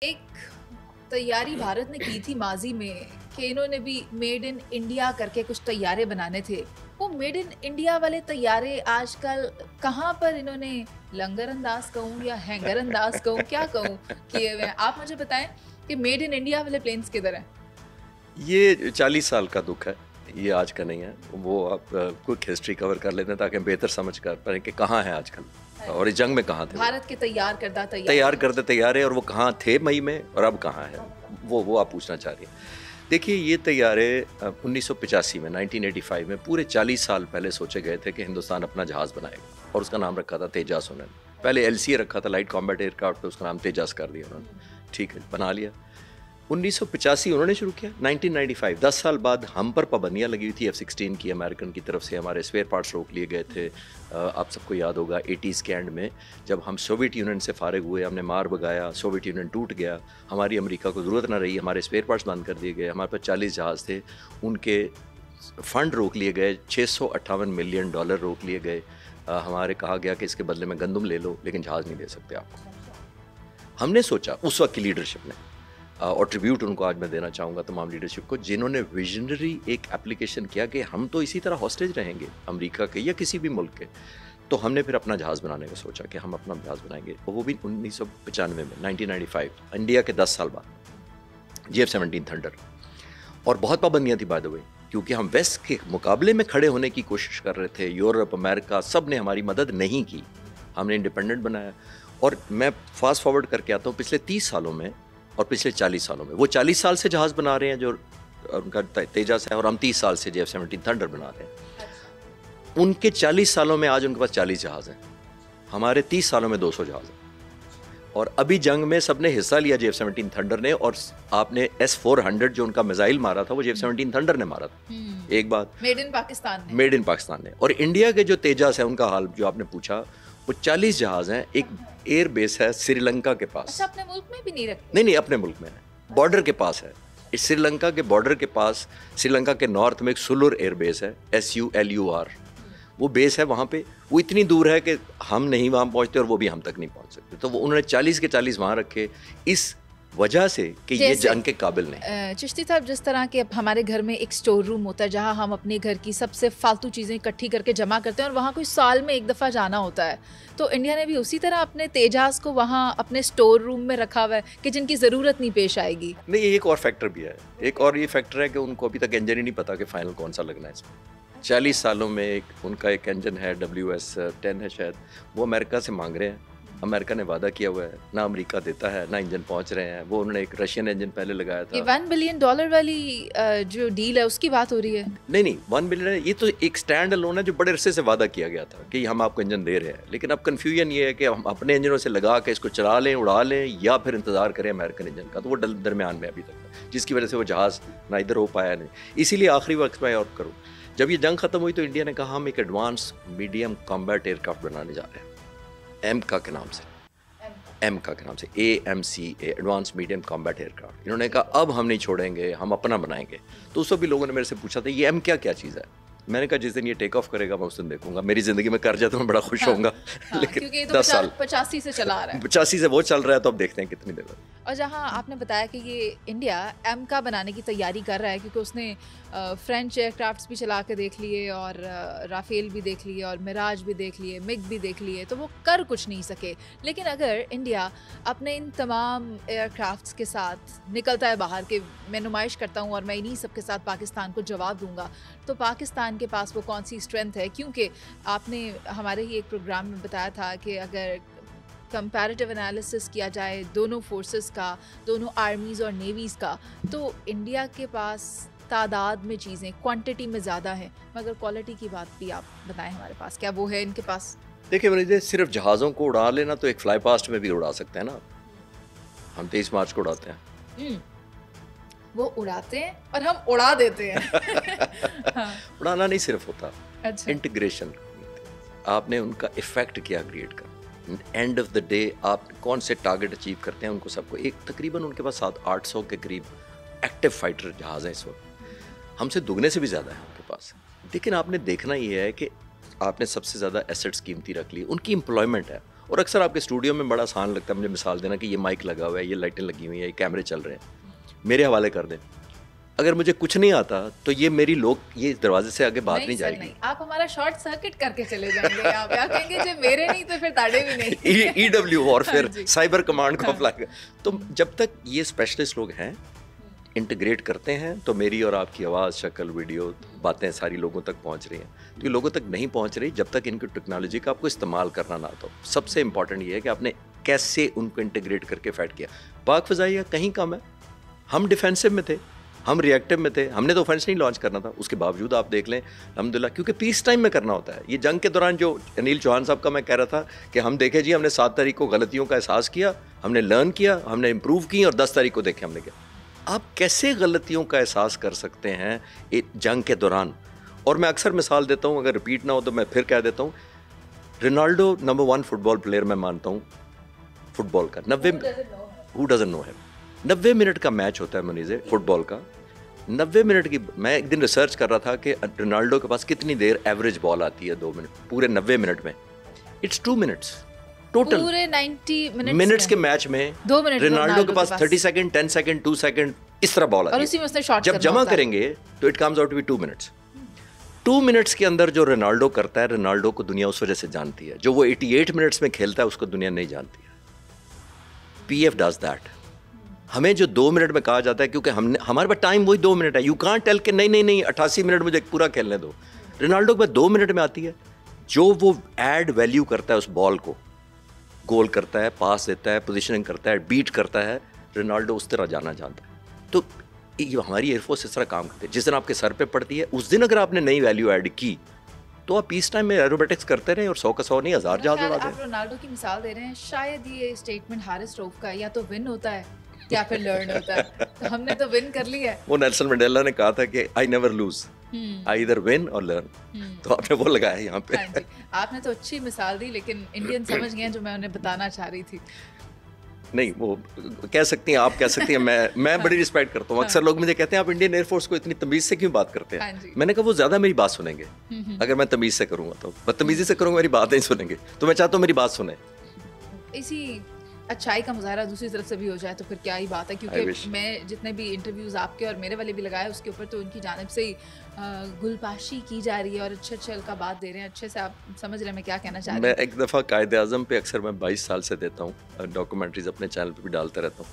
एक तैयारी भारत ने की थी माजी में कि इन्होंने भी मेड इन इंडिया करके कुछ तैयारे बनाने थे। वो मेड इन इंडिया वाले तैयारे आजकल कहाँ पर इन्होंने लंगर अंदाज कहूँ या हैंगर अंदाज कहूँ क्या कहूँ किए हुए हैं। आप मुझे बताएं कि मेड इन इंडिया वाले प्लेन्स किधर हैं? ये 40 साल का दुख है, ये आज का नहीं है। वो आप क्विक हिस्ट्री कवर कर लेते हैं ताकि हम बेहतर समझ कर पाएं कि कहाँ हैं आजकल और इस जंग में कहाँ थे। भारत के तैयार करते तैयारे और वो कहाँ थे मई में और अब कहाँ है, वो आप पूछना चाह रही हैं। देखिए, ये तैयारे 1985 में 1985 में पूरे 40 साल पहले सोचे गए थे कि हिंदुस्तान अपना जहाज़ बनाएगा और उसका नाम रखा था तेजास। उन्होंने पहले LCA रखा था, लाइट कॉम्बैट एयरक्राफ्ट, पे उसका नाम तेजास कर दिया उन्होंने। ठीक है, बना लिया। 1985 उन्होंने शुरू किया। 1995 10 साल बाद हम पर पाबंदियां लगी हुई थी F-16 की, अमेरिकन की तरफ से हमारे स्पेयर पार्ट्स रोक लिए गए थे। आप सबको याद होगा 80s के एंड में जब हम सोवियत यूनियन से फारिग हुए, हमने मार भगाया, सोवियत यूनियन टूट गया, हमारी अमेरिका को ज़रूरत ना रही, हमारे स्पेयर पार्ट्स बंद कर दिए गए, हमारे पास 40 जहाज़ थे, उनके फ़ंड रोक लिए गए, $658 मिलियन रोक लिए गए। हमारे कहा गया कि इसके बदले में गंदम ले लो लेकिन जहाज़ नहीं दे सकते आपको। हमने सोचा उस वक्त की लीडरशिप ने, और ट्रिब्यूट उनको आज मैं देना चाहूँगा तमाम लीडरशिप को, जिन्होंने विजनरी एक एप्लीकेशन किया कि हम तो इसी तरह हॉस्टेज रहेंगे अमेरिका के या किसी भी मुल्क के। तो हमने फिर अपना जहाज़ बनाने का सोचा कि हम अपना जहाज़ बनाएंगे, और वो भी 1995 में 1995 इंडिया के 10 साल बाद JF-17 थंडर। और बहुत पाबंदियाँ थी बाय द वे, क्योंकि हम वेस्ट के मुकाबले में खड़े होने की कोशिश कर रहे थे। यूरोप, अमेरिका, सब ने हमारी मदद नहीं की। हमने इंडिपेंडेंट बनाया। और मैं फास्ट फॉरवर्ड करके आता हूँ पिछले 30 सालों में और पिछले 40 सालों में। वो 40 साल से जहाज़ बना रहे हैं जो उनका तेजस है, और हम 30 साल से JF-17 थंडर बना रहे हैं। उनके 40 सालों में आज उनके पास 40 जहाज़ हैं, हमारे 30 सालों में 200 जहाज़ हैं। और अभी जंग में सबने हिस्सा लिया JF-17 थंडर ने, और आपने S-400 जो उनका मिसाइल मारा था वो JF-17 थंडर ने मारा था। एक बात, मेड इन पाकिस्तान ने। और इंडिया के जो तेजस है उनका हाल जो आपने पूछा, वो 40 जहाज़ हैं। एक एयर बेस है श्रीलंका के पास। अच्छा, अपने मुल्क में भी नहीं रखते? नहीं, अपने मुल्क में है, बॉर्डर के पास है। इस श्रीलंका के बॉर्डर के पास, श्रीलंका के नॉर्थ में एक सुलूर एयर बेस है, SULUR। वो बेस है वहाँ पे। वो इतनी दूर है कि हम नहीं वहाँ पहुँचते और वो भी हम तक नहीं पहुँच सकते। तो वो उन्होंने 40 के 40 वहाँ रखे, इस वजह से कि ये जंग के काबिल नहीं। चिश्ती साहब, जिस तरह के हमारे घर में एक स्टोर रूम होता है जहां हम अपने घर की सबसे फालतू चीज़ें इकट्ठी करके जमा करते हैं और वहां कोई साल में एक दफ़ा जाना होता है, तो इंडिया ने भी उसी तरह अपने तेजास को वहां अपने स्टोर रूम में रखा हुआ है कि जिनकी ज़रूरत नहीं पेश आएगी। नहीं, एक और फैक्टर भी है। एक और ये फैक्टर है कि उनको अभी तक इंजन ही नहीं पता कि फाइनल कौन सा लगना है इसमें। 40 सालों में उनका एक इंजन है, WS-10 है शायद, वो अमेरिका से मांग रहे हैं। अमेरिका ने वादा किया हुआ है, ना अमेरिका देता है, ना इंजन पहुंच रहे हैं। वो उन्होंने एक रशियन इंजन पहले लगाया था। ये $1 बिलियन वाली जो डील है उसकी बात हो रही है? नहीं, 1 बिलियन ये तो एक स्टैंड अलोन है जो बड़े अरसे से वादा किया गया था कि हम आपको इंजन दे रहे हैं। लेकिन अब कन्फ्यूजन ये है कि हम अपने इंजनों से लगा के इसको चला लें, उड़ा लें, या फिर इंतजार करें अमेरिकन इंजन का। तो वो दरमियान में अभी तक, जिसकी वजह से वो जहाज़ ना इधर हो पाया नहीं। इसीलिए आखिरी वक्त में और करूँ, जब ये जंग खत्म हुई तो इंडिया ने कहा हम एक एडवांस मीडियम कॉम्बैट एयरक्राफ्ट बनाने जा रहे हैं, एमका के नाम से। एमका के नाम से, AMCA, advance medium combat aircraft. इन्होंने कहा अब हम नहीं छोड़ेंगे, हम अपना बनाएंगे। तो उस भी लोगों ने मेरे से पूछा था ये एमका क्या चीज़ है। मैंने कहा जिस दिन ये टेक ऑफ करेगा मैं उस दिन देखूंगा। मेरी ज़िंदगी में कर जाए तो मैं बड़ा खुश होऊंगा। लेकिन क्योंकि तो 10 साल 85 से चला आ रहा है। 85 से वो चल रहा है, तो अब देखते हैं कितनी देर। और जहां आपने बताया कि ये इंडिया एमका बनाने की तैयारी कर रहा है, क्योंकि उसने फ्रेंच एयरक्राफ्ट्स भी चला के देख लिए और राफेल भी देख लिए और मिराज भी देख लिए, मिग भी देख लिए, तो वो कर कुछ नहीं सके। लेकिन अगर इंडिया अपने इन तमाम एयरक्राफ्ट्स के साथ निकलता है बाहर के, मैं नुमाइश करता हूँ और मैं इन्हीं सब के साथ पाकिस्तान को जवाब दूंगा, तो पाकिस्तान के पास वो कौन सी स्ट्रेंथ है? क्योंकि आपने हमारे ही एक प्रोग्राम में बताया था कि अगर कंपैरेटिव एनालिसिस किया जाए दोनों फोर्सेस का, दोनों आर्मीज़ और नेवीज़ का, तो इंडिया के पास तादाद में चीज़ें क्वांटिटी में ज़्यादा है, मगर क्वालिटी की बात भी आप बताएं हमारे पास, क्या वो है इनके पास? देखिए मनीष, सिर्फ जहाज़ों को उड़ा लेना तो एक फ्लाई पास्ट में भी उड़ा सकते हैं ना। हम 23 मार्च को उड़ाते हैं। वो उड़ाते हैं और हम उड़ा देते हैं। हाँ। उड़ाना नहीं सिर्फ होता, अच्छा। इंटीग्रेशन। आपने उनका इफेक्ट किया क्रिएट कर, एंड ऑफ द डे आप कौन से टारगेट अचीव करते हैं उनको सबको। एक तकरीबन उनके पास 700-800 के करीब एक्टिव फाइटर जहाज़ हैं इस वक्त, हमसे दुगने से भी ज़्यादा है उनके पास। लेकिन आपने देखना ये है कि आपने सबसे ज़्यादा एसेट्स कीमती रख ली, उनकी एम्प्लॉयमेंट है। और अक्सर आपके स्टूडियो में बड़ा आसान लगता है मुझे मिसाल देना कि ये माइक लगा हुआ है, ये लाइटें लगी हुई हैं, ये कैमरे चल रहे हैं, मेरे हवाले कर दें। अगर मुझे कुछ नहीं आता तो ये मेरी लोग ये दरवाजे से आगे बात नहीं जाएगी। नहीं, आप हमारा शॉर्ट सर्किट करके चले जाएंगे। आप क्या कहेंगे जो मेरे नहीं तो फिर ताड़े भी नहीं। EW वॉरफेयर, साइबर कमांड को अप्लाई कर। तो जब तक ये स्पेशलिस्ट लोग हैं इंटीग्रेट करते हैं तो मेरी और आपकी आवाज़, शक्ल, वीडियो, बातें सारी लोगों तक पहुंच रही हैं। तो ये लोगों तक नहीं पहुंच रही जब तक इनकी टेक्नोलॉजी का आपको इस्तेमाल करना ना आता। सबसे इंपॉर्टेंट ये है कि आपने कैसे उनको इंटीग्रेट करके फैट किया। पाक फ़ज़ाइया कहीं कम है, हम डिफेंसिव में थे, हम रिएक्टिव में थे, हमने तो ऑफेंस नहीं लॉन्च करना था, उसके बावजूद आप देख लें अल्हम्दुलिल्लाह, क्योंकि पीस टाइम में करना होता है। ये जंग के दौरान जो अनिल चौहान साहब का मैं कह रहा था कि हम देखे जी, हमने 7 तारीख को गलतियों का एहसास किया, हमने लर्न किया, हमने इम्प्रूव की, और 10 तारीख को देखे हमने किया। आप कैसे गलतियों का एहसास कर सकते हैं एक जंग के दौरान? और मैं अक्सर मिसाल देता हूँ, अगर रिपीट ना हो तो मैं फिर कह देता हूँ, रोनाल्डो नंबर 1 फुटबॉल प्लेयर मैं मानता हूँ फुटबॉल का। 90 मिनट का मैच होता है मुनीज़े फुटबॉल का। 90 मिनट की, मैं एक दिन रिसर्च कर रहा था कि रोनाल्डो के पास कितनी देर एवरेज बॉल आती है 2 मिनट पूरे 90 मिनट में। इट्स 2 मिनट्स टोटल पूरे 90 मिनट्स के मैच में 2 मिनट रोनाल्डो के पास 30 सेकंड, 10 सेकंड, 2 सेकंड इस तरह बॉल आती है। उसी में उसने शॉट जब जमा करेंगे तो it comes out to be 2 minutes. 2 minutes के अंदर जो रोनाल्डो करता है, रोनाल्डो को दुनिया उस वजह से जानती है। जो वो 88 मिनट्स में खेलता है उसको दुनिया नहीं जानती है। PF does that. हमें जो 2 मिनट में कहा जाता है, क्योंकि हमने हमारे पास टाइम वही 2 मिनट है। यू कांट टेल के नहीं 88 मिनट मुझे पूरा खेलने दो। रोनाल्डो के पास 2 मिनट में आती है। जो वो ऐड वैल्यू करता है उस बॉल को, गोल करता है, पास देता है, पोजीशनिंग करता है, बीट करता है, रोनाल्डो उस तरह जाना जानता है। तो ये हमारी एयरफोर्स इस तरह काम करती है। जिस दिन आपके सर पे पड़ती है उस दिन अगर आपने नई वैल्यू ऐड की तो आप पीस टाइम में एरोबेटिक्स करते रहे और 100 का 100 नहीं 1000 जहाज उड़ा दें। आप रोनाल्डो की मिसाल दे रहे हैं, शायद ये स्टेटमेंट हारिस रऊफ का या तो विन होता है या फिर लर्न होता है। तो हमने तो विन कर लिया है। वो नेल्सन मंडेला ने कहा था कि आई नेवर लूज, आई इधर विन और लर्न। तो आपने वो लगाया यहाँ पे। हाँ जी, आपने तो अच्छी मिसाल दी, लेकिन इंडियन समझ गए जो मैं उन्हें बताना चाह रही थी। नहीं, वो कह सकती हैं, आप कह सकती हैं, मैं बड़ी रिस्पेक्ट करता हूँ। अक्सर लोग मुझे कहते हैं आप इंडियन एयरफोर्स को इतनी तमीज़ से क्यों बात करते हैं। मैंने कहा वो ज़्यादा मेरी बात सुनेंगे अगर मैं तमीज़ से करूँगा, तो बदतमीज़ी से करूँगा मेरी बात नहीं सुनेंगे। तो मैं चाहता हूँ मेरी बात सुने। इसी अच्छाई का मुजाहरा दूसरी तरफ से भी हो जाए तो फिर क्या ही बात है। क्योंकि मैं जितने भी इंटरव्यूज़ आपके और मेरे वाले भी लगाए उसके ऊपर तो उनकी जानिब से ही गुलपाशी की जा रही है और अच्छे हल्का बात दे रहे हैं। अच्छे से आप समझ रहे हैं मैं क्या कहना चाह रही हूँ। मैं एक दफ़ा कायद-ए-आज़म पे अक्सर मैं 22 साल से देता हूँ, डॉक्यूमेंट्रीज़ अपने चैनल पे भी डालता रहता हूँ।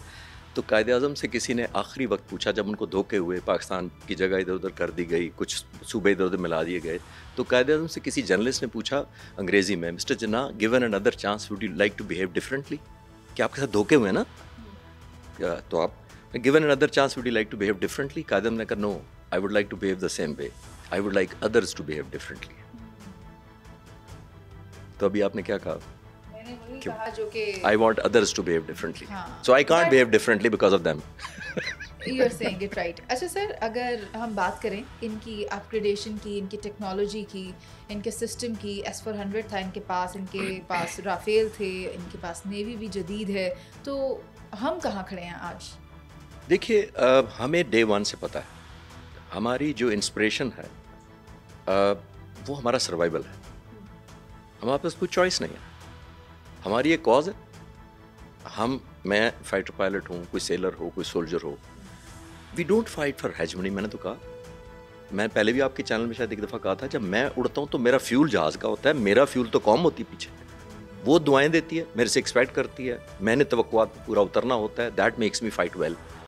तो कायद-ए-आज़म से किसी ने आखिरी वक्त पूछा, जब उनको धोखे हुए, पाकिस्तान की जगह इधर उधर कर दी गई, कुछ सूबे इधर उधर मिला दिए गए, तो कायद-ए-आज़म से किसी जर्नलिस्ट ने पूछा अंग्रेज़ी में, mister Jinnah, given another chance would you like to behave differently? क्या आपके साथ धोखे हुए ना, तो आप given another chance would you like to behave differently? Quaid-e-Azam ने कहा no, I would like to behave the same way, I would like others to behave differently. तो अभी आपने क्या कहा? मैंने वही कहा जो कि I want others to behave differently. So I can't behave differently because of them. You're saying it right. अच्छा सर, अगर हम बात करें इनकी अपग्रेडेशन की, इनकी टेक्नोलॉजी की, इनके सिस्टम की, S-400 था इनके पास राफेल थे, इनके पास नेवी भी जदीद है, तो हम कहाँ खड़े हैं आज? देखिए, हमें डे 1 से पता है हमारी जो इंस्पिरेशन है वो हमारा सर्वाइवल है। हमारे पास कोई चॉइस नहीं है, हमारी एक कॉज है। मैं फाइटर पायलट हूँ, कोई सेलर हो, कोई सोल्जर हो, we don't fight for hegemony. मैंने तो कहा, मैं पहले भी आपके चैनल में शायद एक दफ़ा कहा था, जब मैं उड़ता हूँ तो मेरा फ्यूल जहाज़ का होता है, मेरा फ्यूल तो कौम होती है पीछे। वो दुआएं देती है, मेरे से एक्सपेक्ट करती है, मैंने तवक्कुआत पूरा उतरना होता है, that makes me fight well.